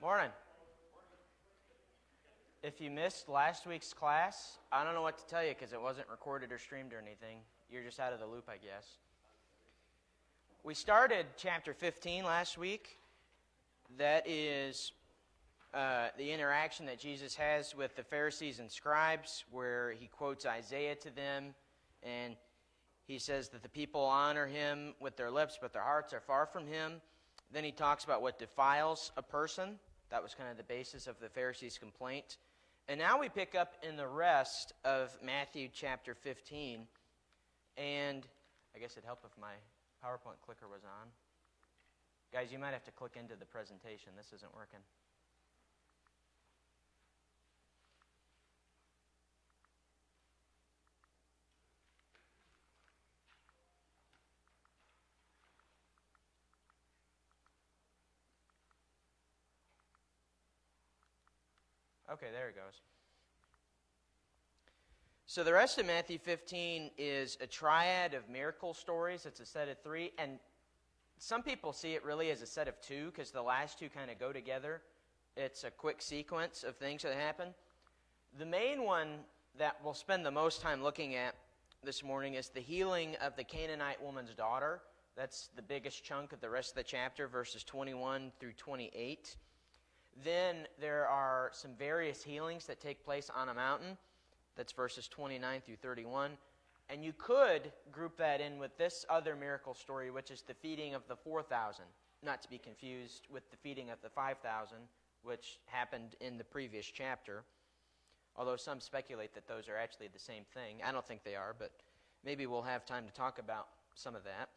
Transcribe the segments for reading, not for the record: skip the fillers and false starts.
Morning. If you missed last week's class, I don't know what to tell you because it wasn't recorded or streamed or anything. You're just out of the loop, I guess. We started chapter 15 last week. That is the interaction that Jesus has with the Pharisees and scribes, where he quotes Isaiah to them, and he says that the people honor him with their lips, but their hearts are far from him. Then he talks about what defiles a person. That was kind of the basis of the Pharisees' complaint. And now we pick up in the rest of Matthew chapter 15. And I guess it'd help if my PowerPoint clicker was on. Guys, you might have to click into the presentation. This isn't working. Okay, there it goes. So the rest of Matthew 15 is a triad of miracle stories. It's a set of three, and some people see it really as a set of two because the last two kind of go together. It's a quick sequence of things that happen. The main one that we'll spend the most time looking at this morning is the healing of the Canaanite woman's daughter. That's the biggest chunk of the rest of the chapter, verses 21 through 28. Then there are some various healings that take place on a mountain. That's verses 29 through 31. And you could group that in with this other miracle story, which is the feeding of the 4,000. Not to be confused with the feeding of the 5,000, which happened in the previous chapter. Although some speculate that those are actually the same thing. I don't think they are, but maybe we'll have time to talk about some of that.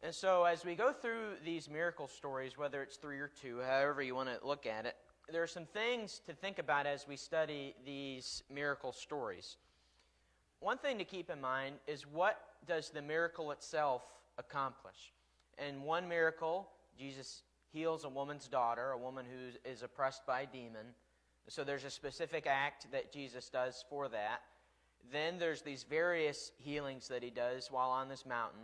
And so as we go through these miracle stories, whether it's three or two, however you want to look at it, there are some things to think about as we study these miracle stories. One thing to keep in mind is, what does the miracle itself accomplish? In one miracle, Jesus heals a woman's daughter, a woman who is oppressed by a demon. So there's a specific act that Jesus does for that. Then there's these various healings that he does while on this mountain.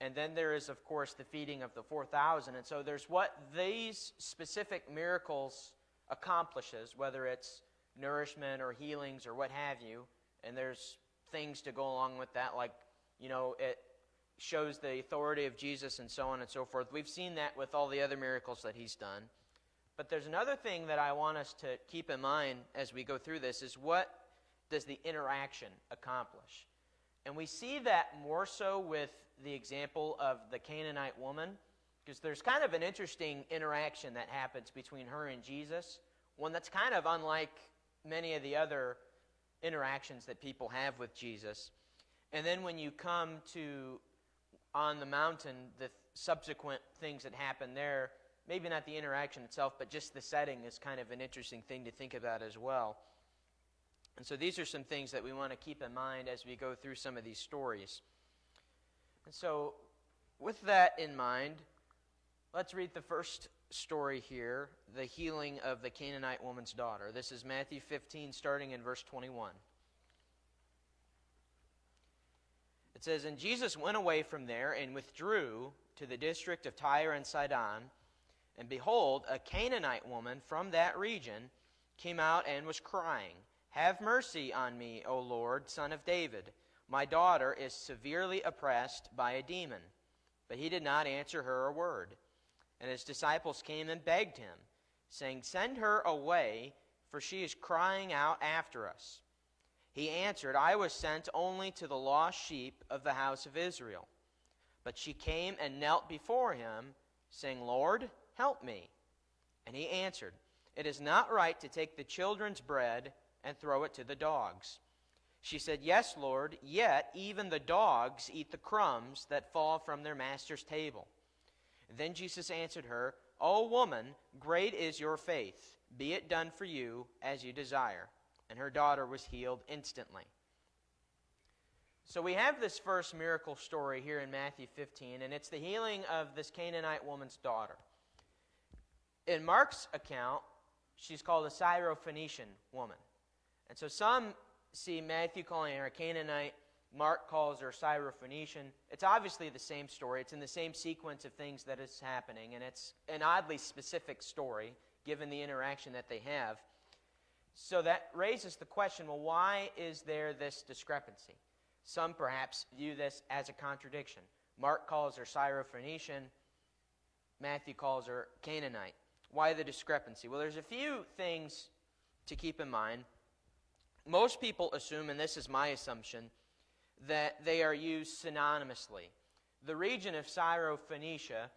And then there is, of course, the feeding of the 4,000. And so there's what these specific miracles accomplishes, whether it's nourishment or healings or what have you. And there's things to go along with that, like, it shows the authority of Jesus and so on and so forth. We've seen that with all the other miracles that he's done. But there's another thing that I want us to keep in mind as we go through this, is what does the interaction accomplish? And we see that more so with the example of the Canaanite woman, because there's kind of an interesting interaction that happens between her and Jesus, one that's kind of unlike many of the other interactions that people have with Jesus. And then when you come to on the mountain, the subsequent things that happen there, maybe not the interaction itself, but just the setting is kind of an interesting thing to think about as well. And so these are some things that we want to keep in mind as we go through some of these stories. And so with that in mind, let's read the first story here, the healing of the Canaanite woman's daughter. This is Matthew 15, starting in verse 21. It says, "And Jesus went away from there and withdrew to the district of Tyre and Sidon. And behold, a Canaanite woman from that region came out and was crying, 'Have mercy on me, O Lord, Son of David. My daughter is severely oppressed by a demon.' But he did not answer her a word. And his disciples came and begged him, saying, 'Send her away, for she is crying out after us.' He answered, 'I was sent only to the lost sheep of the house of Israel.' But she came and knelt before him, saying, 'Lord, help me.' And he answered, 'It is not right to take the children's bread and throw it to the dogs.' She said, 'Yes, Lord, yet even the dogs eat the crumbs that fall from their master's table.' Then Jesus answered her, 'O woman, great is your faith. Be it done for you as you desire.' And her daughter was healed instantly." So we have this first miracle story here in Matthew 15, and it's the healing of this Canaanite woman's daughter. In Mark's account, she's called a Syrophoenician woman. And so some see Matthew calling her a Canaanite, Mark calls her Syrophoenician. It's obviously the same story. It's in the same sequence of things that is happening, and it's an oddly specific story, given the interaction that they have. So that raises the question, well, why is there this discrepancy? Some perhaps view this as a contradiction. Mark calls her Syrophoenician. Matthew calls her Canaanite. Why the discrepancy? Well, there's a few things to keep in mind. Most people assume, and this is my assumption, that they are used synonymously. The region of Syrophoenicia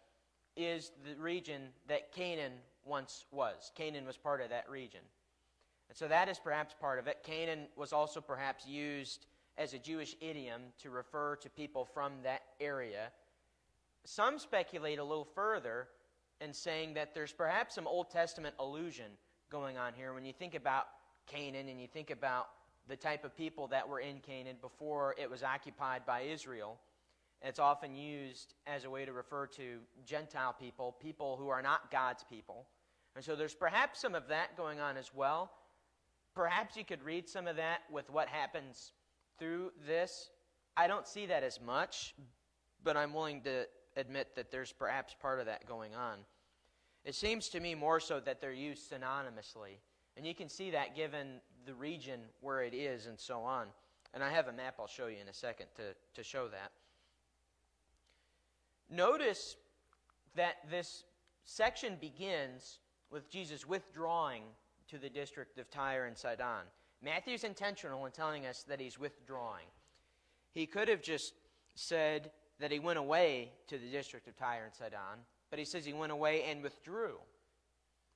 is the region that Canaan once was. Canaan was part of that region. And so that is perhaps part of it. Canaan was also perhaps used as a Jewish idiom to refer to people from that area. Some speculate a little further in saying that there's perhaps some Old Testament allusion going on here when you think about Canaan and you think about the type of people that were in Canaan before it was occupied by Israel. It's often used as a way to refer to Gentile people, people who are not God's people. And so there's perhaps some of that going on as well. Perhaps you could read some of that with what happens through this. I don't see that as much, but I'm willing to admit that there's perhaps part of that going on. It seems to me more so that they're used synonymously. And you can see that given the region where it is and so on. And I have a map I'll show you in a second to show that. Notice that this section begins with Jesus withdrawing to the district of Tyre and Sidon. Matthew's intentional in telling us that he's withdrawing. He could have just said that he went away to the district of Tyre and Sidon, but he says he went away and withdrew.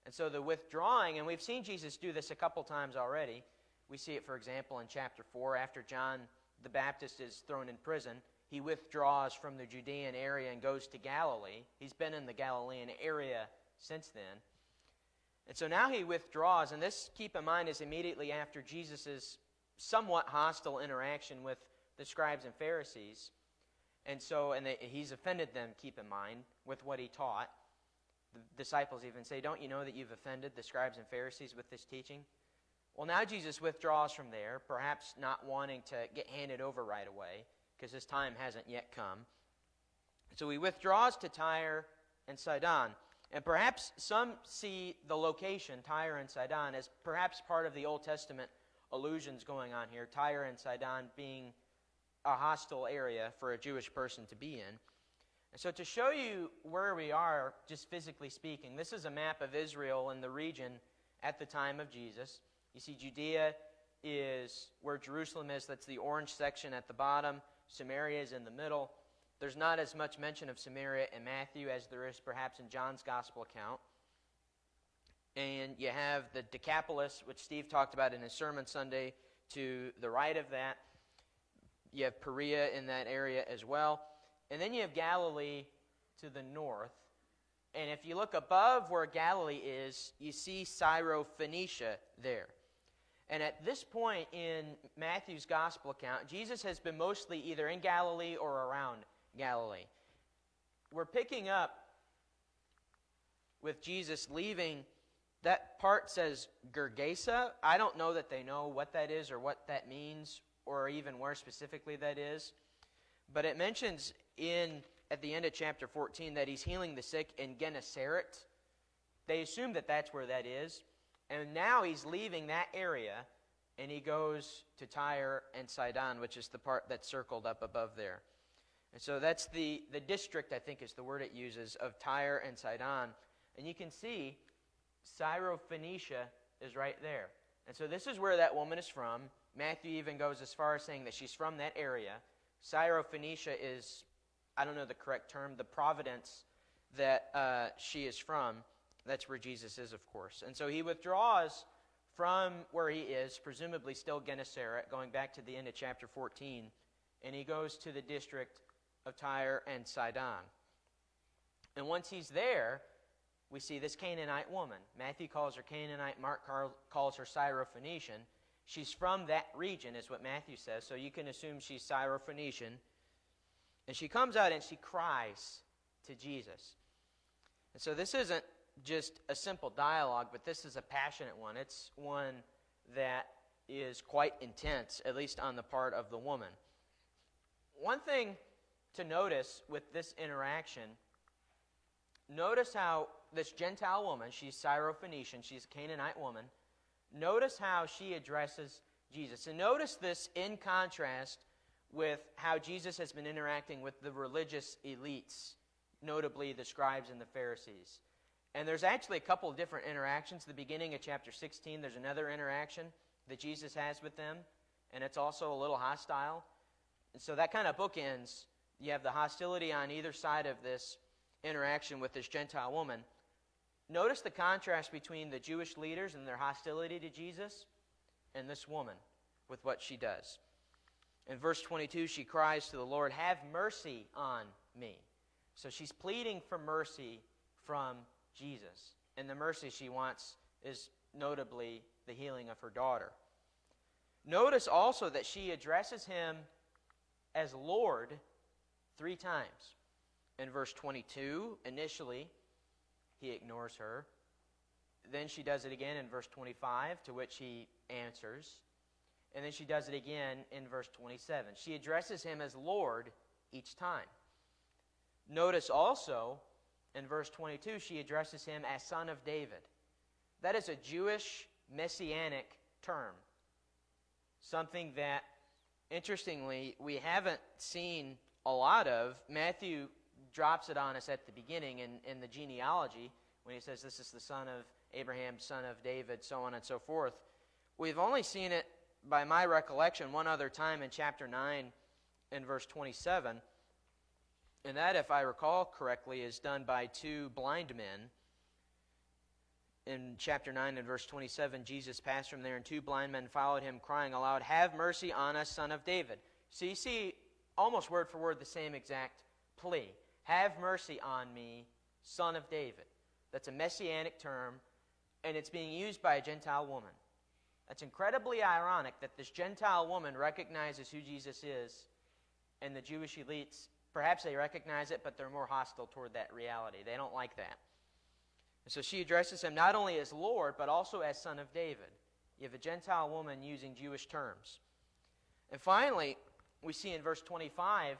And so the withdrawing, and we've seen Jesus do this a couple times already. We see it, for example, in chapter 4, after John the Baptist is thrown in prison. He withdraws from the Judean area and goes to Galilee. He's been in the Galilean area since then. And so now he withdraws, and this, keep in mind, is immediately after Jesus' somewhat hostile interaction with the scribes and Pharisees. And he's offended them, keep in mind, with what he taught. The disciples even say, don't you know that you've offended the scribes and Pharisees with this teaching? Well, now Jesus withdraws from there, perhaps not wanting to get handed over right away, because his time hasn't yet come. So he withdraws to Tyre and Sidon. And perhaps some see the location, Tyre and Sidon, as perhaps part of the Old Testament allusions going on here, Tyre and Sidon being a hostile area for a Jewish person to be in. And so to show you where we are, just physically speaking, this is a map of Israel and the region at the time of Jesus. You see Judea is where Jerusalem is. That's the orange section at the bottom. Samaria is in the middle. There's not as much mention of Samaria in Matthew as there is perhaps in John's Gospel account. And you have the Decapolis, which Steve talked about in his sermon Sunday, to the right of that. You have Perea in that area as well. And then you have Galilee to the north. And if you look above where Galilee is, you see Syrophoenicia there. And at this point in Matthew's Gospel account, Jesus has been mostly either in Galilee or around Galilee. We're picking up with Jesus leaving. That part says Gergesa. I don't know that they know what that is or what that means or even where specifically that is. But it mentions at the end of chapter 14 that he's healing the sick in Gennesaret. They assume that that's where that is. And now he's leaving that area and he goes to Tyre and Sidon, which is the part that's circled up above there. And so that's the district, I think is the word it uses, of Tyre and Sidon. And you can see Syrophoenicia is right there. And so this is where that woman is from. Matthew even goes as far as saying that she's from that area. Syrophoenicia is, I don't know the correct term, the province that she is from. That's where Jesus is, of course. And so he withdraws from where he is, presumably still Gennesaret, going back to the end of chapter 14, and he goes to the district of Tyre and Sidon. And once he's there, we see this Canaanite woman. Matthew calls her Canaanite, Mark calls her Syrophoenician. She's from that region, is what Matthew says, so you can assume she's Syrophoenician. And she comes out and she cries to Jesus. And so this isn't just a simple dialogue, but this is a passionate one. It's one that is quite intense, at least on the part of the woman. One thing to notice with this interaction, notice how this Gentile woman, she's Syrophoenician, she's a Canaanite woman, notice how she addresses Jesus. And notice this in contrast with how Jesus has been interacting with the religious elites, notably the scribes and the Pharisees. And there's actually a couple of different interactions. At the beginning of chapter 16, there's another interaction that Jesus has with them, and it's also a little hostile. And so that kind of bookends. You have the hostility on either side of this interaction with this Gentile woman. Notice the contrast between the Jewish leaders and their hostility to Jesus and this woman with what she does. In verse 22, she cries to the Lord, "Have mercy on me." So she's pleading for mercy from Jesus. And the mercy she wants is notably the healing of her daughter. Notice also that she addresses him as Lord 3 times. In verse 22, initially, he ignores her. Then she does it again in verse 25, to which he answers. And then she does it again in verse 27. She addresses him as Lord each time. Notice also, in verse 22, she addresses him as Son of David. That is a Jewish messianic term. Something that, interestingly, we haven't seen a lot of. Matthew drops it on us at the beginning in the genealogy when he says this is the son of Abraham, son of David, so on and so forth. We've only seen it, by my recollection, one other time in chapter 9 in verse 27. And that, if I recall correctly, is done by 2 blind men. In chapter 9 and verse 27, Jesus passed from there, and 2 blind men followed him, crying aloud, "Have mercy on us, Son of David." So you see, almost word for word, the same exact plea. "Have mercy on me, Son of David." That's a messianic term, and it's being used by a Gentile woman. That's incredibly ironic that this Gentile woman recognizes who Jesus is, and the Jewish elites, perhaps they recognize it, but they're more hostile toward that reality. They don't like that. And so she addresses him not only as Lord, but also as Son of David. You have a Gentile woman using Jewish terms. And finally, we see in verse 25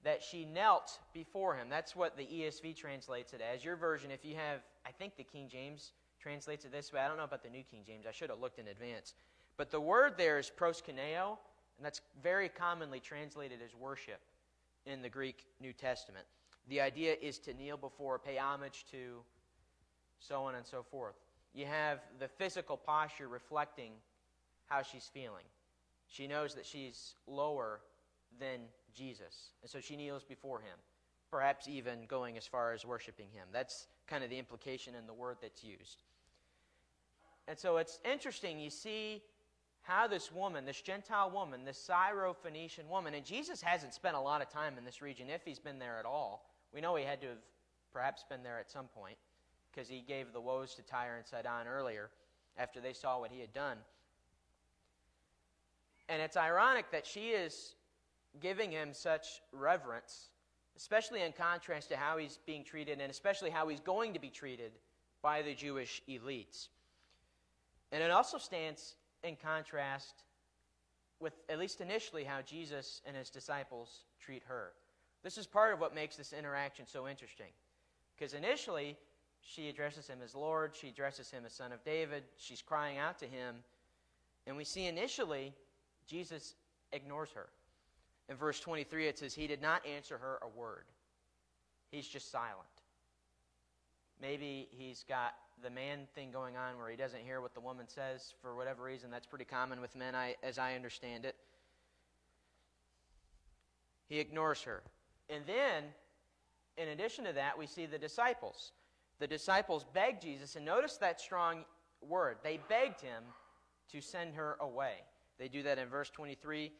that she knelt before him. That's what the ESV translates it as. Your version, if you have, I think the King James translates it this way. I don't know about the New King James. I should have looked in advance. But the word there is proskuneo, and that's very commonly translated as worship in the Greek New Testament. The idea is to kneel before, pay homage to, so on and so forth. You have the physical posture reflecting how she's feeling. She knows that she's lower than Jesus, and so she kneels before him, perhaps even going as far as worshiping him. That's kind of the implication in the word that's used. And so it's interesting, you see how this woman, this Gentile woman, this Syrophoenician woman, and Jesus hasn't spent a lot of time in this region, if he's been there at all. We know he had to have perhaps been there at some point, because he gave the woes to Tyre and Sidon earlier, after they saw what he had done. And it's ironic that she is giving him such reverence, especially in contrast to how he's being treated, and especially how he's going to be treated by the Jewish elites. And it also stands in contrast with, at least initially, how Jesus and his disciples treat her. This is part of what makes this interaction so interesting. Because initially, she addresses him as Lord, she addresses him as Son of David, she's crying out to him, and we see initially, Jesus ignores her. In verse 23, it says, he did not answer her a word. He's just silent. Maybe he's got the man thing going on where he doesn't hear what the woman says for whatever reason. That's pretty common with men, as I understand it. He ignores her. And then, in addition to that, we see the disciples. The disciples begged Jesus, and notice that strong word. They begged him to send her away. They do that in verse 23,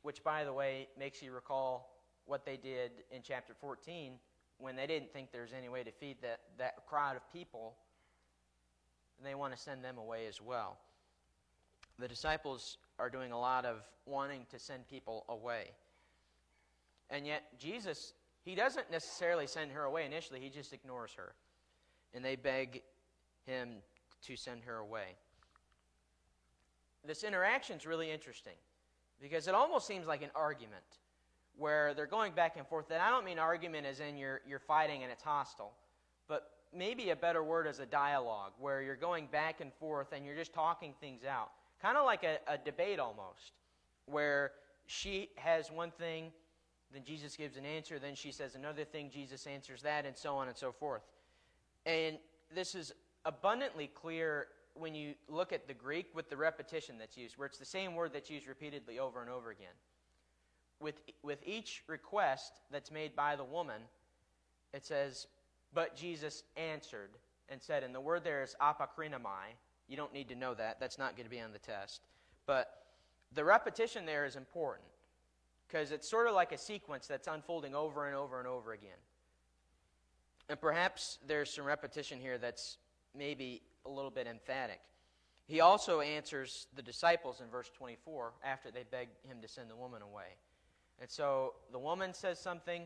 which, by the way, makes you recall what they did in chapter 14 when they didn't think there was any way to feed that crowd of people, and they want to send them away as well. The disciples are doing a lot of wanting to send people away. And yet Jesus, he doesn't necessarily send her away initially, he just ignores her. And they beg him to send her away. This interaction is really interesting because it almost seems like an argument where they're going back and forth. And I don't mean argument as in you're fighting and it's hostile, but maybe a better word is a dialogue, where you're going back and forth and you're just talking things out. Kind of like a debate almost, where she has one thing, then Jesus gives an answer, then she says another thing, Jesus answers that, and so on and so forth. And this is abundantly clear when you look at the Greek with the repetition that's used, where it's the same word that's used repeatedly over and over again. With each request that's made by the woman, it says, but Jesus answered and said, and the word there is apokrinomai. You don't need to know that. That's not going to be on the test. But the repetition there is important, because it's sort of like a sequence that's unfolding over and over and over again. And perhaps there's some repetition here that's maybe a little bit emphatic. He also answers the disciples in verse 24 after they beg him to send the woman away. And so the woman says something.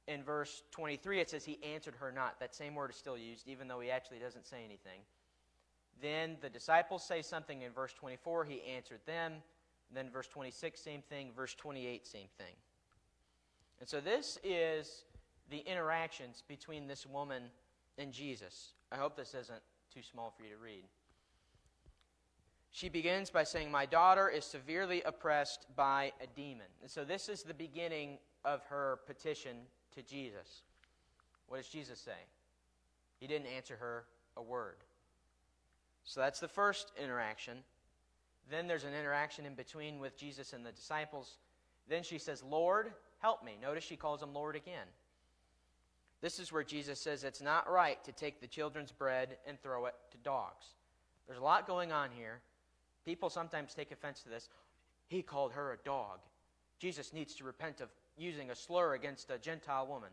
In verse 23 it says he answered her not. That same word is still used, even though he actually doesn't say anything. Then the disciples say something in verse 24. He answered them. And then verse 26, same thing. Verse 28, same thing. And so this is the interactions between this woman and Jesus. I hope this isn't too small for you to read. She begins by saying, my daughter is severely oppressed by a demon. And so this is the beginning of her petition to Jesus. What does Jesus say? He didn't answer her a word. So that's the first interaction. Then there's an interaction in between with Jesus and the disciples. Then she says, Lord, help me. Notice she calls him Lord again. This is where Jesus says it's not right to take the children's bread and throw it to dogs. There's a lot going on here. People sometimes take offense to this. He called her a dog. Jesus needs to repent of using a slur against a Gentile woman.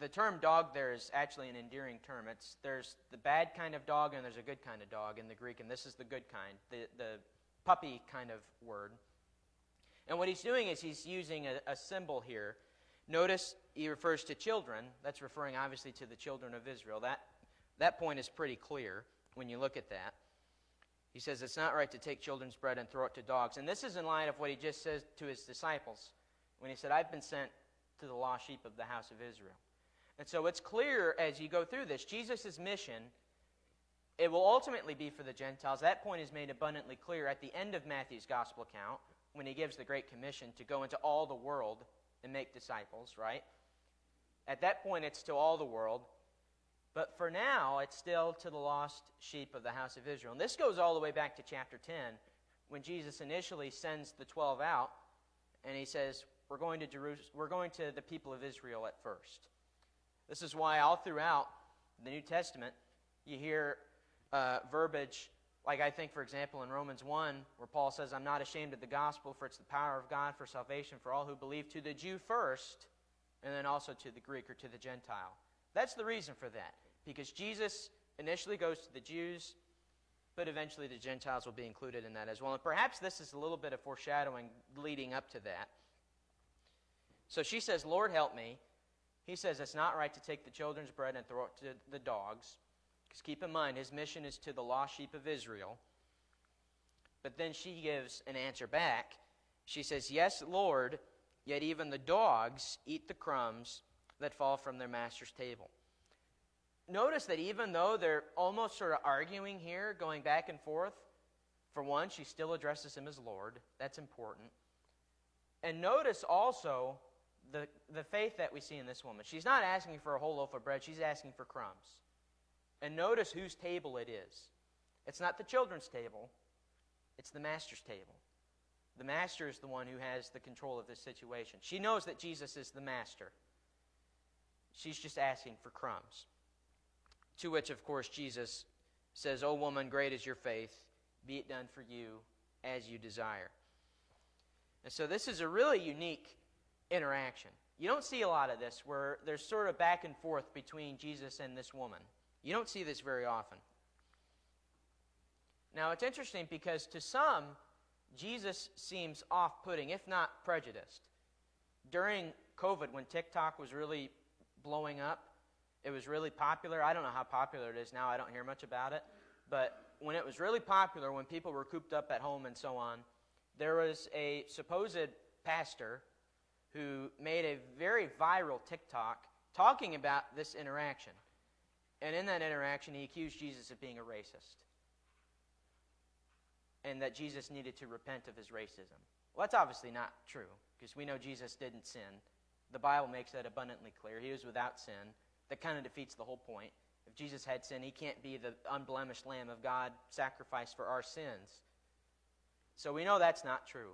The term dog there is actually an endearing term. There's the bad kind of dog and there's a good kind of dog in the Greek, and this is the good kind, the puppy kind of word. And what he's doing is he's using a symbol here. Notice he refers to children. That's referring obviously to the children of Israel. That point is pretty clear when you look at that. He says it's not right to take children's bread and throw it to dogs. And this is in line of what he just says to his disciples when he said, I've been sent to the lost sheep of the house of Israel. And so it's clear as you go through this, Jesus' mission, it will ultimately be for the Gentiles. That point is made abundantly clear at the end of Matthew's gospel account when he gives the Great Commission to go into all the world and make disciples, right? At that point, it's to all the world. But for now, it's still to the lost sheep of the house of Israel. And this goes all the way back to chapter 10, when Jesus initially sends the 12 out, and he says, we're going to the people of Israel at first. This is why all throughout the New Testament, you hear verbiage, like I think, for example, in Romans 1, where Paul says, I'm not ashamed of the gospel, for it's the power of God for salvation for all who believe, to the Jew first, and then also to the Greek or to the Gentile. That's the reason for that, because Jesus initially goes to the Jews, but eventually the Gentiles will be included in that as well. And perhaps this is a little bit of foreshadowing leading up to that. So she says, Lord, help me. He says it's not right to take the children's bread and throw it to the dogs, because keep in mind, his mission is to the lost sheep of Israel. But then she gives an answer back. She says, yes, Lord, yet even the dogs eat the crumbs that fall from their master's table. Notice that even though they're almost sort of arguing here, going back and forth, for one, she still addresses him as Lord. That's important. And notice also the faith that we see in this woman. She's not asking for a whole loaf of bread. She's asking for crumbs. And notice whose table it is. It's not the children's table. It's the master's table. The master is the one who has the control of this situation. She knows that Jesus is the master. She's just asking for crumbs. To which, of course, Jesus says, O woman, great is your faith. Be it done for you as you desire. And so this is a really unique interaction. You don't see a lot of this where there's sort of back and forth between Jesus and this woman. You don't see this very often. Now, it's interesting because to some, Jesus seems off-putting, if not prejudiced. During COVID, when TikTok was really blowing up, it was really popular. I don't know how popular it is now. I don't hear much about it. But when it was really popular, when people were cooped up at home and so on, there was a supposed pastor who made a very viral TikTok talking about this interaction. And in that interaction, he accused Jesus of being a racist, and that Jesus needed to repent of his racism. Well, that's obviously not true, because we know Jesus didn't sin. The Bible makes that abundantly clear. He was without sin. That kind of defeats the whole point. If Jesus had sin, he can't be the unblemished Lamb of God sacrificed for our sins. So we know that's not true.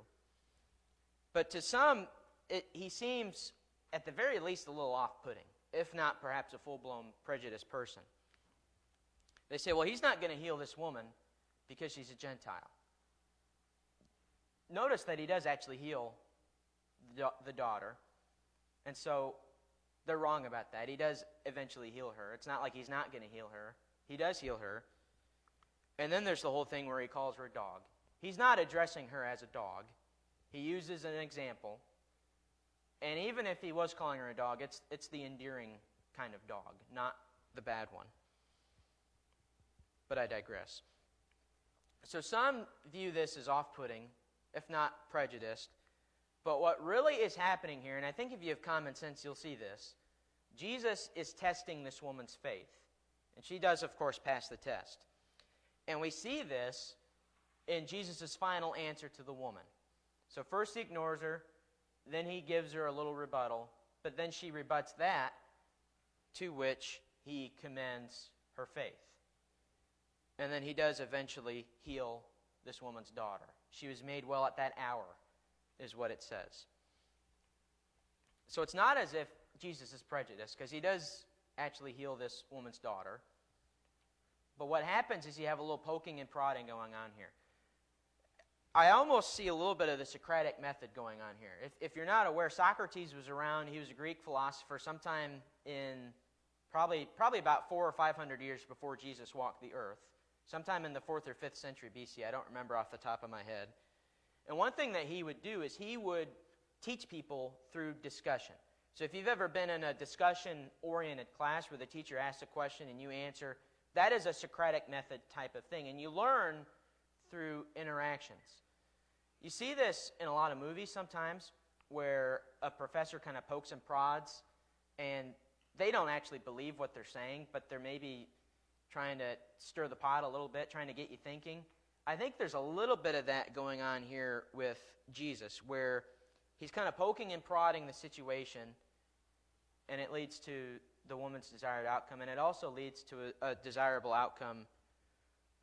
But to some, he seems, at the very least, a little off-putting, if not perhaps a full-blown prejudiced person. They say, well, he's not going to heal this woman because she's a Gentile. Notice that he does actually heal the daughter. And so they're wrong about that. He does eventually heal her. It's not like he's not going to heal her. He does heal her. And then there's the whole thing where he calls her a dog. He's not addressing her as a dog. He uses an example. And even if he was calling her a dog, it's the endearing kind of dog, not the bad one. But I digress. So some view this as off-putting, if not prejudiced. But what really is happening here, and I think if you have common sense, you'll see this, Jesus is testing this woman's faith. And she does, of course, pass the test. And we see this in Jesus' final answer to the woman. So first he ignores her, then he gives her a little rebuttal, but then she rebuts that, to which he commends her faith. And then he does eventually heal this woman's daughter. She was made well at that hour, is what it says. So it's not as if Jesus is prejudiced, because he does actually heal this woman's daughter. But what happens is you have a little poking and prodding going on here. I almost see a little bit of the Socratic method going on here. If you're not aware, Socrates was around. He was a Greek philosopher sometime in probably about 400 or 500 years before Jesus walked the earth. Sometime in the 4th or 5th century BC. I don't remember off the top of my head. And one thing that he would do is he would teach people through discussion. So if you've ever been in a discussion-oriented class where the teacher asks a question and you answer, that is a Socratic method type of thing. And you learn through interactions. You see this in a lot of movies sometimes where a professor kind of pokes and prods and they don't actually believe what they're saying, but they're maybe trying to stir the pot a little bit, trying to get you thinking. I think there's a little bit of that going on here with Jesus, where he's kind of poking and prodding the situation, and it leads to the woman's desired outcome, and it also leads to a desirable outcome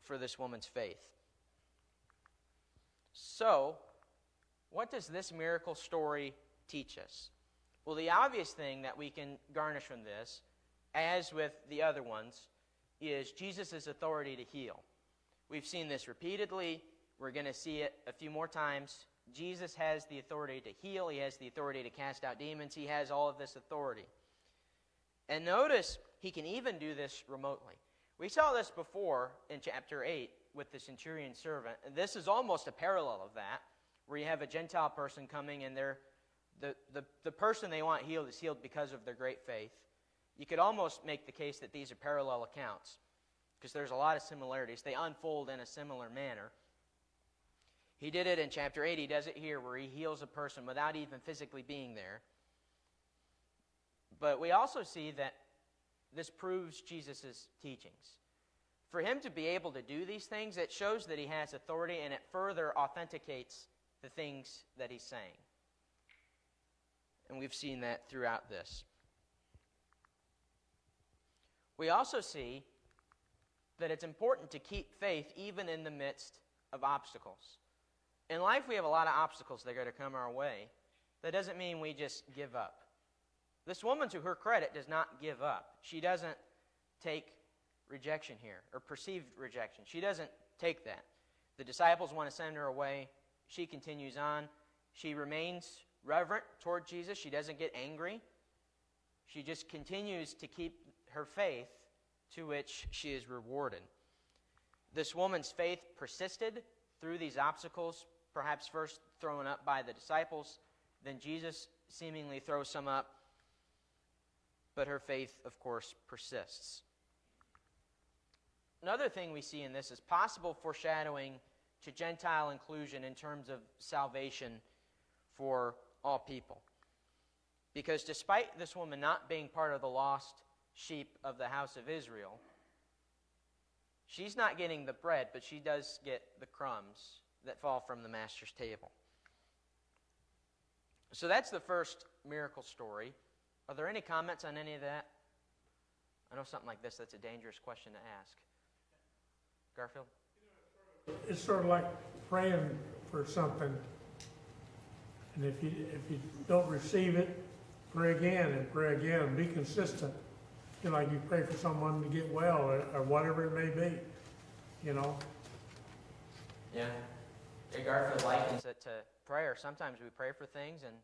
for this woman's faith. So, what does this miracle story teach us? Well, the obvious thing that we can garnish from this, as with the other ones, is Jesus' authority to heal. We've seen this repeatedly. We're going to see it a few more times. Jesus has the authority to heal. He has the authority to cast out demons. He has all of this authority. And notice, he can even do this remotely. We saw this before in chapter 8 with the centurion servant. This is almost a parallel of that, where you have a Gentile person coming and the person they want healed is healed because of their great faith. You could almost make the case that these are parallel accounts, because there's a lot of similarities. They unfold in a similar manner. He did it in chapter 8. He does it here, where he heals a person without even physically being there. But we also see that this proves Jesus' teachings. For him to be able to do these things, it shows that he has authority, and it further authenticates the things that he's saying. And we've seen that throughout this. We also see that it's important to keep faith even in the midst of obstacles. In life, we have a lot of obstacles that are going to come our way. That doesn't mean we just give up. This woman, to her credit, does not give up. She doesn't take rejection here, or perceived rejection. She doesn't take that. The disciples want to send her away. She continues on. She remains reverent toward Jesus. She doesn't get angry. She just continues to keep her faith, to which she is rewarded. This woman's faith persisted through these obstacles, perhaps first thrown up by the disciples, then Jesus seemingly throws some up, but her faith, of course, persists. Another thing we see in this is possible foreshadowing to Gentile inclusion in terms of salvation for all people. Because despite this woman not being part of the lost sheep of the house of Israel, she's not getting the bread, but she does get the crumbs that fall from the master's table. So that's the first miracle story. Are there any comments on any of that? I know something like this, that's a dangerous question to ask. Garfield? It's sort of like praying for something, and if you don't receive it, pray again and pray again. Be consistent. You know, like you pray for someone to get well or whatever it may be. You know. Yeah. Garfield likens it to prayer. Sometimes we pray for things, and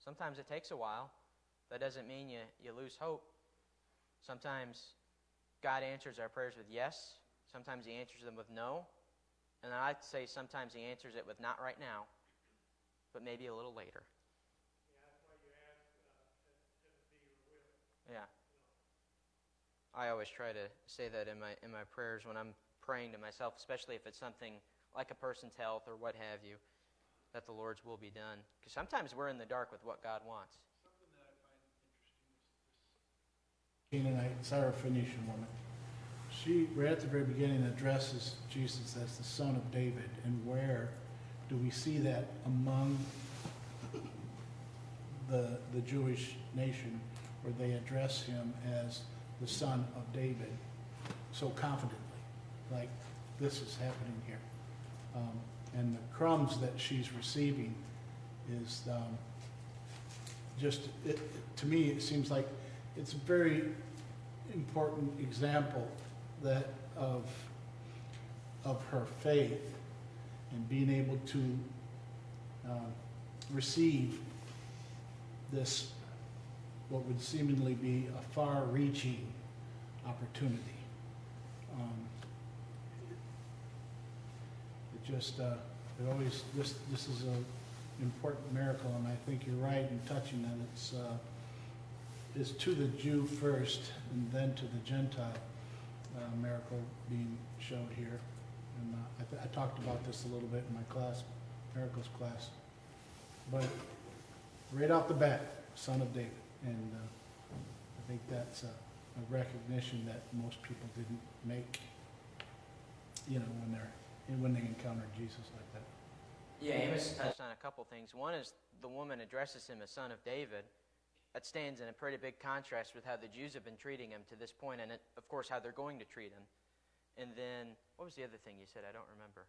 sometimes it takes a while. That doesn't mean you lose hope. Sometimes God answers our prayers with yes. Sometimes He answers them with no. And I'd say sometimes He answers it with not right now, but maybe a little later. Yeah, that's why you ask if it be your will. Yeah. I always try to say that in my prayers when I'm praying to myself, especially if it's something like a person's health or what have you, that the Lord's will be done. Because sometimes we're in the dark with what God wants. Something that I find interesting is this Canaanite Syrophoenician woman. She, right at the very beginning, addresses Jesus as the Son of David. And where do we see that among the Jewish nation, where they address Him as the Son of David so confidently, like this is happening here. And the crumbs that she's receiving is to me, it seems like it's a very important example that of her faith and being able to receive this, what would seemingly be a far-reaching opportunity. This is an important miracle, and I think you're right in touching that it's to the Jew first and then to the Gentile miracle being showed here. And I talked about this a little bit in my class, miracles class. But right off the bat, Son of David. And I think that's a recognition that most people didn't make, when they encountered Jesus like that. Yeah, Amos touched on a couple things. One is the woman addresses him as Son of David. That stands in a pretty big contrast with how the Jews have been treating him to this point, and of course how they're going to treat him. And then, what was the other thing you said? I don't remember.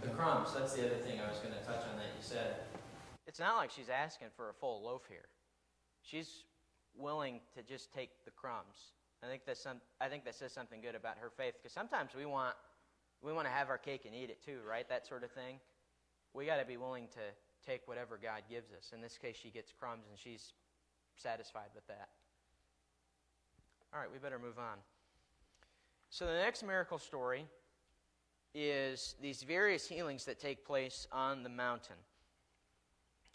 The crumbs, that's the other thing I was going to touch on that you said. It's not like she's asking for a full loaf here. She's willing to just take the crumbs. I think that says something good about her faith, because sometimes we want to have our cake and eat it too, right? That sort of thing. We got to be willing to take whatever God gives us. In this case, she gets crumbs, and she's satisfied with that. All right, we better move on. So the next miracle story is these various healings that take place on the mountain.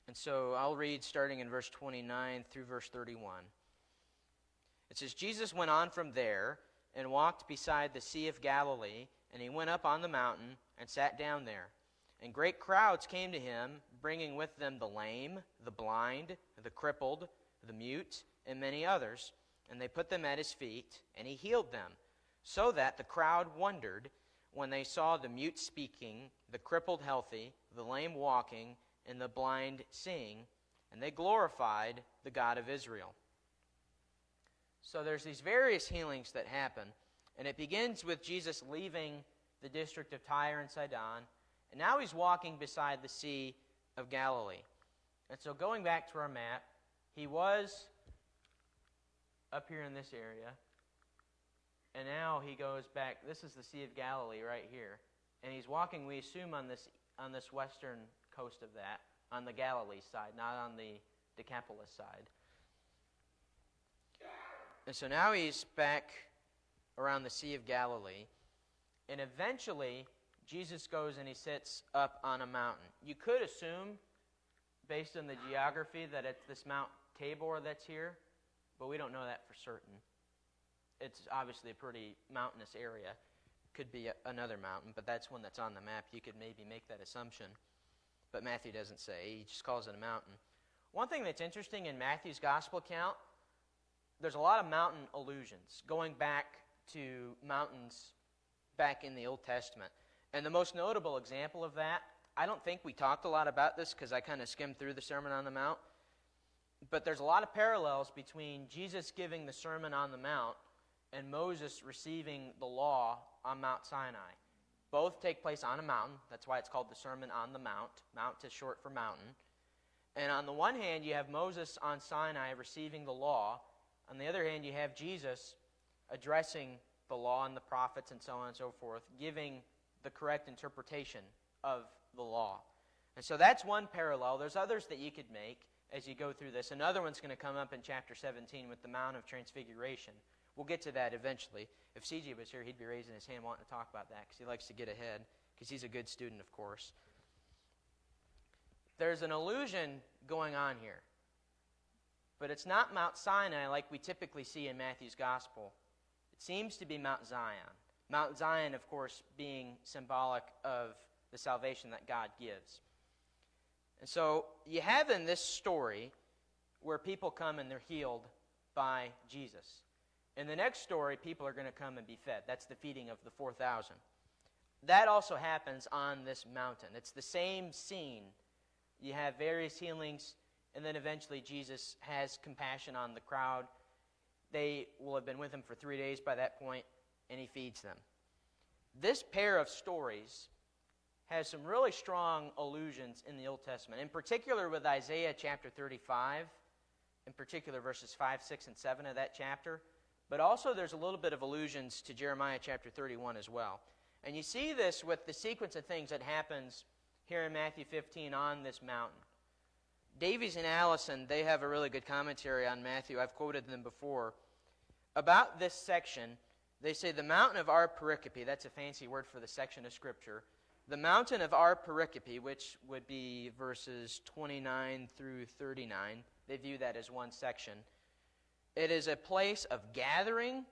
And so I'll read starting in verse 29 through verse 31. It says, Jesus went on from there and walked beside the Sea of Galilee, and he went up on the mountain and sat down there. And great crowds came to him, bringing with them the lame, the blind, the crippled, the mute, and many others. And they put them at his feet, and he healed them, so that the crowd wondered when they saw the mute speaking, the crippled healthy, the lame walking, and the blind seeing, and they glorified the God of Israel. So there's these various healings that happen, and it begins with Jesus leaving the district of Tyre and Sidon, and now he's walking beside the Sea of Galilee. And so going back to our map, he was up here in this area, and now he goes back. This is the Sea of Galilee right here. And he's walking, we assume, on this western coast of that, on the Galilee side, not on the Decapolis side. And so now he's back around the Sea of Galilee. And eventually, Jesus goes and he sits up on a mountain. You could assume based on the geography, that it's this Mount Tabor that's here, but we don't know that for certain. It's obviously a pretty mountainous area. Could be another mountain, but that's one that's on the map. You could maybe make that assumption, but Matthew doesn't say. He just calls it a mountain. One thing that's interesting in Matthew's gospel account, there's a lot of mountain allusions, going back to mountains back in the Old Testament. And the most notable example of that, I don't think we talked a lot about this because I kind of skimmed through the Sermon on the Mount, but there's a lot of parallels between Jesus giving the Sermon on the Mount and Moses receiving the law on Mount Sinai. Both take place on a mountain. That's why it's called the Sermon on the Mount. Mount is short for mountain. And on the one hand, you have Moses on Sinai receiving the law. On the other hand, you have Jesus addressing the law and the prophets and so on and so forth, giving the correct interpretation of the law. And so that's one parallel. There's others that you could make as you go through this. Another one's going to come up in chapter 17 with the Mount of Transfiguration. We'll get to that eventually. If CJ was here, he'd be raising his hand wanting to talk about that because he likes to get ahead, because he's a good student, of course. There's an allusion going on here. But it's not Mount Sinai like we typically see in Matthew's Gospel. It seems to be Mount Zion. Mount Zion, of course, being symbolic of the salvation that God gives. And so you have in this story where people come and they're healed by Jesus. In the next story, people are going to come and be fed. That's the feeding of the 4,000. That also happens on this mountain. It's the same scene. You have various healings, and then eventually Jesus has compassion on the crowd. They will have been with him for 3 days by that point, and he feeds them. This pair of stories has some really strong allusions in the Old Testament, in particular with Isaiah chapter 35, in particular verses 5, 6, and 7 of that chapter. But also there's a little bit of allusions to Jeremiah chapter 31 as well. And you see this with the sequence of things that happens here in Matthew 15 on this mountain. Davies and Allison, they have a really good commentary on Matthew. I've quoted them before. About this section, they say the mountain of our pericope, that's a fancy word for the section of Scripture, the mountain of our pericope, which would be verses 29 through 39, they view that as one section. It is a place of gathering,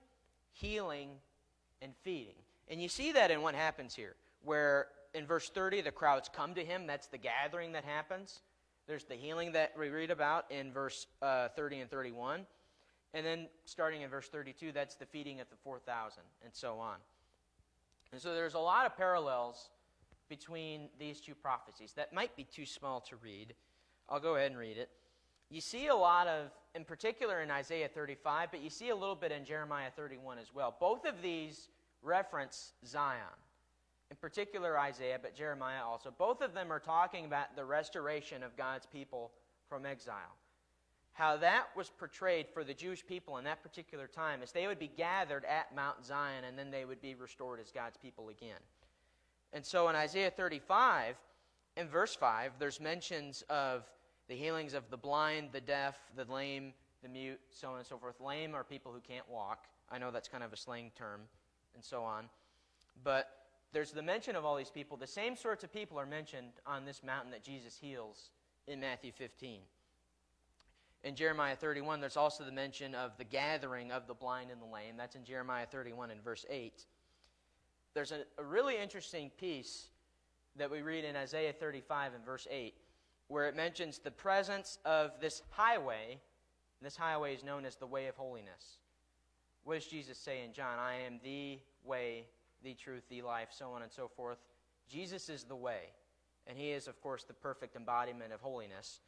healing, and feeding. And you see that in what happens here, where in verse 30, the crowds come to him. That's the gathering that happens. There's the healing that we read about in verse 30 and 31. And then starting in verse 32, that's the feeding of the 4,000, and so on. And so there's a lot of parallels between these two prophecies that might be too small to read. I'll go ahead and read it. You see a lot of, in particular in Isaiah 35, but you see a little bit in Jeremiah 31 as well. Both of these reference Zion. In particular Isaiah, but Jeremiah also. Both of them are talking about the restoration of God's people from exile. How that was portrayed for the Jewish people in that particular time is they would be gathered at Mount Zion and then they would be restored as God's people again. And so in Isaiah 35, in verse 5, there's mentions of the healings of the blind, the deaf, the lame, the mute, so on and so forth. Lame are people who can't walk. I know that's kind of a slang term, and so on. But there's the mention of all these people. The same sorts of people are mentioned on this mountain that Jesus heals in Matthew 15. In Jeremiah 31, there's also the mention of the gathering of the blind and the lame. That's in Jeremiah 31 and verse 8. There's a really interesting piece that we read in Isaiah 35 and verse 8, where it mentions the presence of this highway. This highway is known as the way of holiness. What does Jesus say in John? I am the way, the truth, the life, so on and so forth. Jesus is the way, and he is, of course, the perfect embodiment of holiness.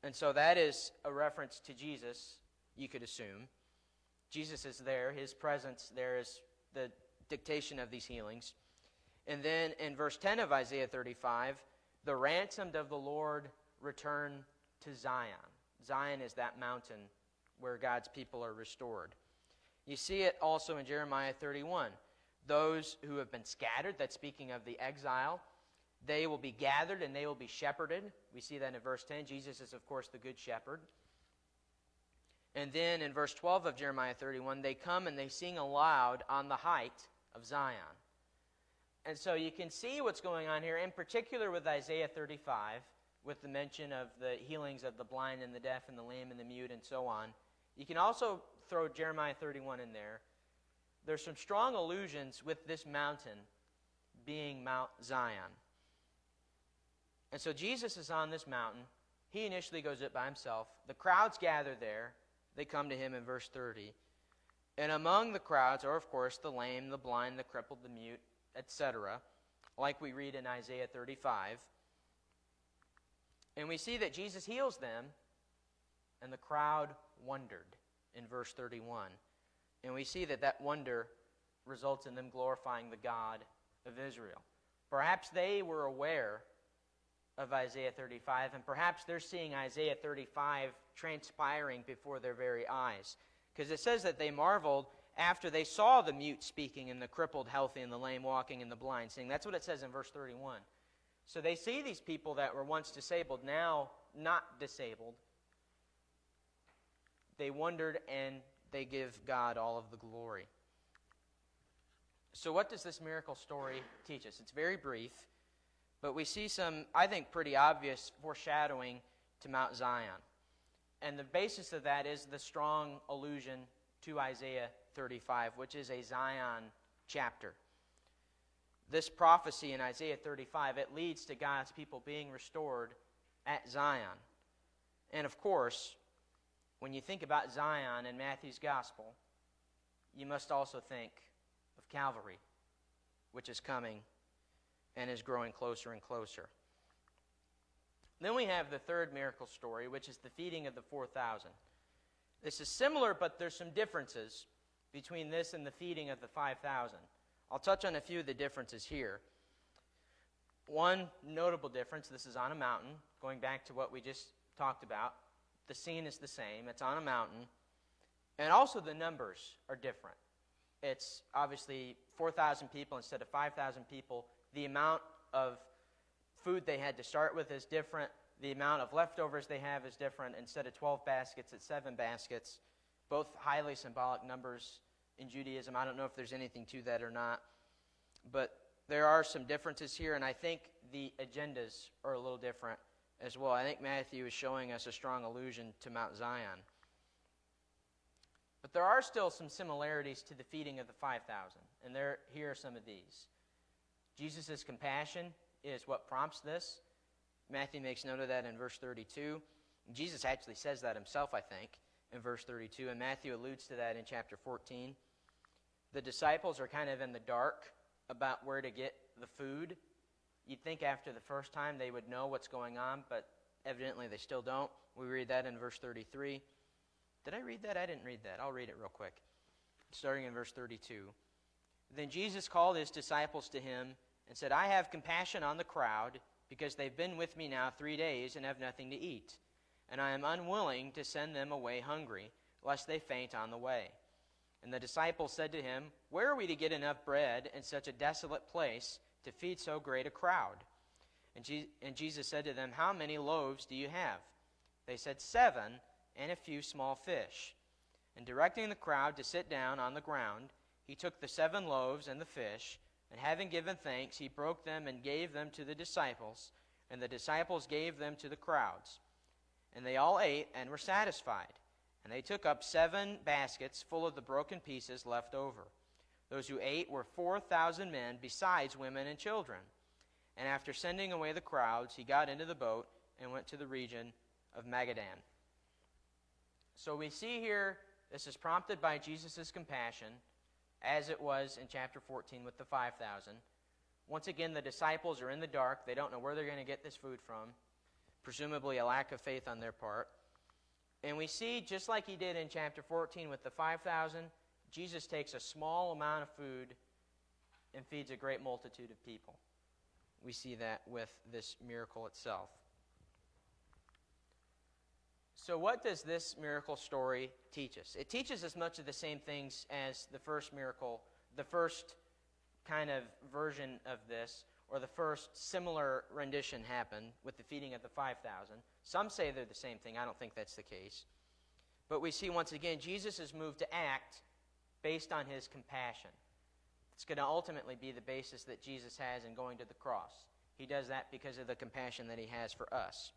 And so that is a reference to Jesus, you could assume. Jesus is there. His presence there is the dictation of these healings. And then in verse 10 of Isaiah 35, the ransomed of the Lord return to Zion. Zion is that mountain where God's people are restored. You see it also in Jeremiah 31. Those who have been scattered, that's speaking of the exile, they will be gathered and they will be shepherded. We see that in verse 10. Jesus is, of course, the good shepherd. And then in verse 12 of Jeremiah 31, they come and they sing aloud on the height of Zion. And so you can see what's going on here, in particular with Isaiah 35, with the mention of the healings of the blind and the deaf and the lame and the mute and so on. You can also throw Jeremiah 31 in there. There's some strong allusions with this mountain being Mount Zion. And so Jesus is on this mountain. He initially goes up by himself. The crowds gather there. They come to him in verse 30. And among the crowds are, of course, the lame, the blind, the crippled, the mute, etc., like we read in Isaiah 35. And we see that Jesus heals them, and the crowd wondered in verse 31. And we see that that wonder results in them glorifying the God of Israel. Perhaps they were aware of Isaiah 35, and perhaps they're seeing Isaiah 35 transpiring before their very eyes. Because it says that they marveled after they saw the mute speaking and the crippled healthy and the lame walking and the blind seeing. That's what it says in verse 31. So they see these people that were once disabled, now not disabled. They wondered, and they give God all of the glory. So what does this miracle story teach us? It's very brief, but we see some, I think, pretty obvious foreshadowing to Mount Zion. And the basis of that is the strong allusion to Isaiah 35, which is a Zion chapter. This prophecy in Isaiah 35, it leads to God's people being restored at Zion. And of course, when you think about Zion in Matthew's gospel, you must also think of Calvary, which is coming and is growing closer and closer. Then we have the third miracle story, which is the feeding of the 4,000. This is similar, but there's some differences between this and the feeding of the 5,000. I'll touch on a few of the differences here. One notable difference, this is on a mountain, going back to what we just talked about. The scene is the same. It's on a mountain. And also the numbers are different. It's obviously 4,000 people instead of 5,000 people. The amount of food they had to start with is different. The amount of leftovers they have is different. Instead of 12 baskets, it's 7 baskets. Both highly symbolic numbers in Judaism. I don't know if there's anything to that or not. But there are some differences here, and I think the agendas are a little different as well. I think Matthew is showing us a strong allusion to Mount Zion. But there are still some similarities to the feeding of the 5,000, and here are some of these. Jesus' compassion is what prompts this. Matthew makes note of that in verse 32. Jesus actually says that himself, I think, in verse 32, and Matthew alludes to that in chapter 14. The disciples are kind of in the dark about where to get the food. You'd think after the first time they would know what's going on, but evidently they still don't. We read that in verse 33. Did I read that? I didn't read that. I'll read it real quick. Starting in verse 32. Then Jesus called his disciples to him and said, I have compassion on the crowd, because they've been with me now 3 days and have nothing to eat. And I am unwilling to send them away hungry, lest they faint on the way. And the disciples said to him, Where are we to get enough bread in such a desolate place to feed so great a crowd? And Jesus said to them, How many loaves do you have? They said, 7, and a few small fish. And directing the crowd to sit down on the ground, he took the 7 loaves and the fish, and having given thanks, he broke them and gave them to the disciples, and the disciples gave them to the crowds. And they all ate and were satisfied. And they took up 7 baskets full of the broken pieces left over. Those who ate were 4,000 men, besides women and children. And after sending away the crowds, he got into the boat and went to the region of Magadan. So we see here, this is prompted by Jesus' compassion, as it was in chapter 14 with the 5,000. Once again, the disciples are in the dark. They don't know where they're going to get this food from. Presumably a lack of faith on their part. And we see, just like he did in chapter 14 with the 5,000, Jesus takes a small amount of food and feeds a great multitude of people. We see that with this miracle itself. So what does this miracle story teach us? It teaches us much of the same things as the first miracle, the first kind of version of this, or the first similar rendition happened with the feeding of the 5,000. Some say they're the same thing. I don't think that's the case. But we see once again, Jesus is moved to act based on his compassion. It's going to ultimately be the basis that Jesus has in going to the cross. He does that because of the compassion that he has for us.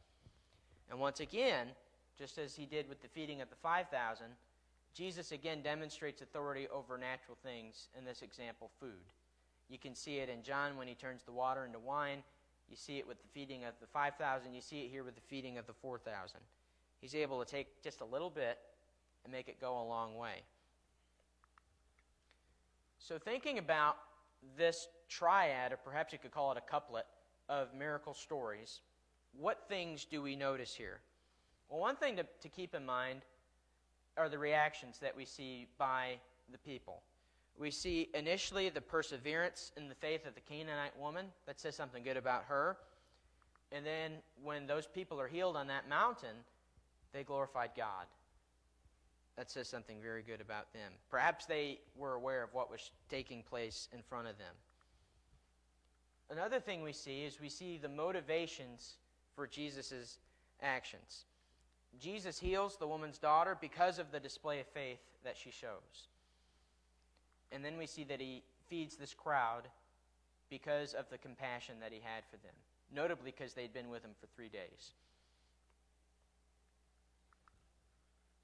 And once again, just as he did with the feeding of the 5,000, Jesus again demonstrates authority over natural things, in this example, food. You can see it in John when he turns the water into wine. You see it with the feeding of the 5,000. You see it here with the feeding of the 4,000. He's able to take just a little bit and make it go a long way. So thinking about this triad, or perhaps you could call it a couplet, of miracle stories, what things do we notice here? Well, one thing to keep in mind are the reactions that we see by the people. We see initially the perseverance in the faith of the Canaanite woman. That says something good about her. And then when those people are healed on that mountain, they glorified God. That says something very good about them. Perhaps they were aware of what was taking place in front of them. Another thing we see is we see the motivations for Jesus' actions. Jesus heals the woman's daughter because of the display of faith that she shows. And then we see that he feeds this crowd because of the compassion that he had for them, notably because they'd been with him for 3 days.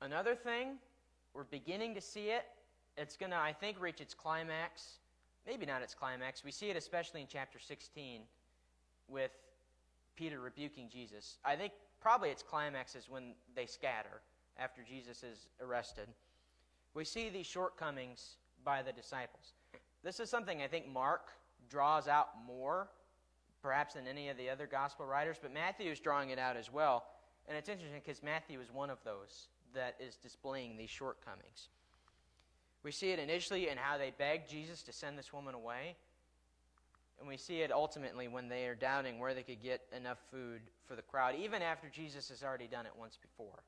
Another thing, we're beginning to see it. It's going to, I think, reach its climax. Maybe not its climax. We see it especially in chapter 16 with Peter rebuking Jesus. I think probably its climax is when they scatter after Jesus is arrested. We see these shortcomings by the disciples. This is something I think Mark draws out more, perhaps than any of the other gospel writers, but Matthew is drawing it out as well. And it's interesting because Matthew is one of those that is displaying these shortcomings. We see it initially in how they beg Jesus to send this woman away. And we see it ultimately when they are doubting where they could get enough food for the crowd, even after Jesus has already done it once before.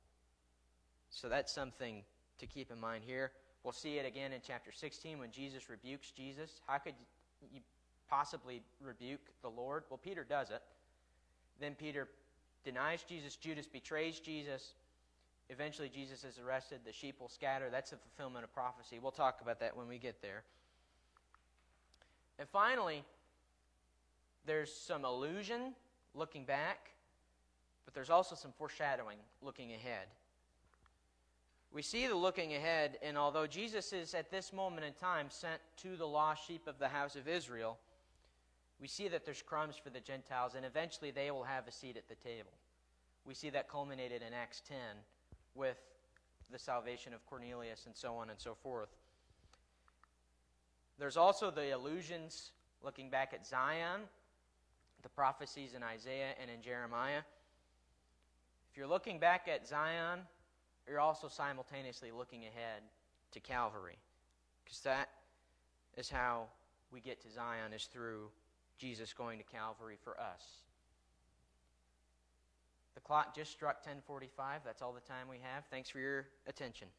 So that's something to keep in mind here. We'll see it again in chapter 16 when Jesus rebukes Jesus. How could you possibly rebuke the Lord? Well, Peter does it. Then Peter denies Jesus. Judas betrays Jesus. Eventually, Jesus is arrested. The sheep will scatter. That's the fulfillment of prophecy. We'll talk about that when we get there. And finally, there's some allusion looking back, but there's also some foreshadowing looking ahead. We see the looking ahead, and although Jesus is at this moment in time sent to the lost sheep of the house of Israel, we see that there's crumbs for the Gentiles, and eventually they will have a seat at the table. We see that culminated in Acts 10 with the salvation of Cornelius and so on and so forth. There's also the allusions looking back at Zion, the prophecies in Isaiah and in Jeremiah. If you're looking back at Zion, you're also simultaneously looking ahead to Calvary, because that is how we get to Zion, is through Jesus going to Calvary for us. The clock just struck 10:45. That's all the time we have. Thanks for your attention.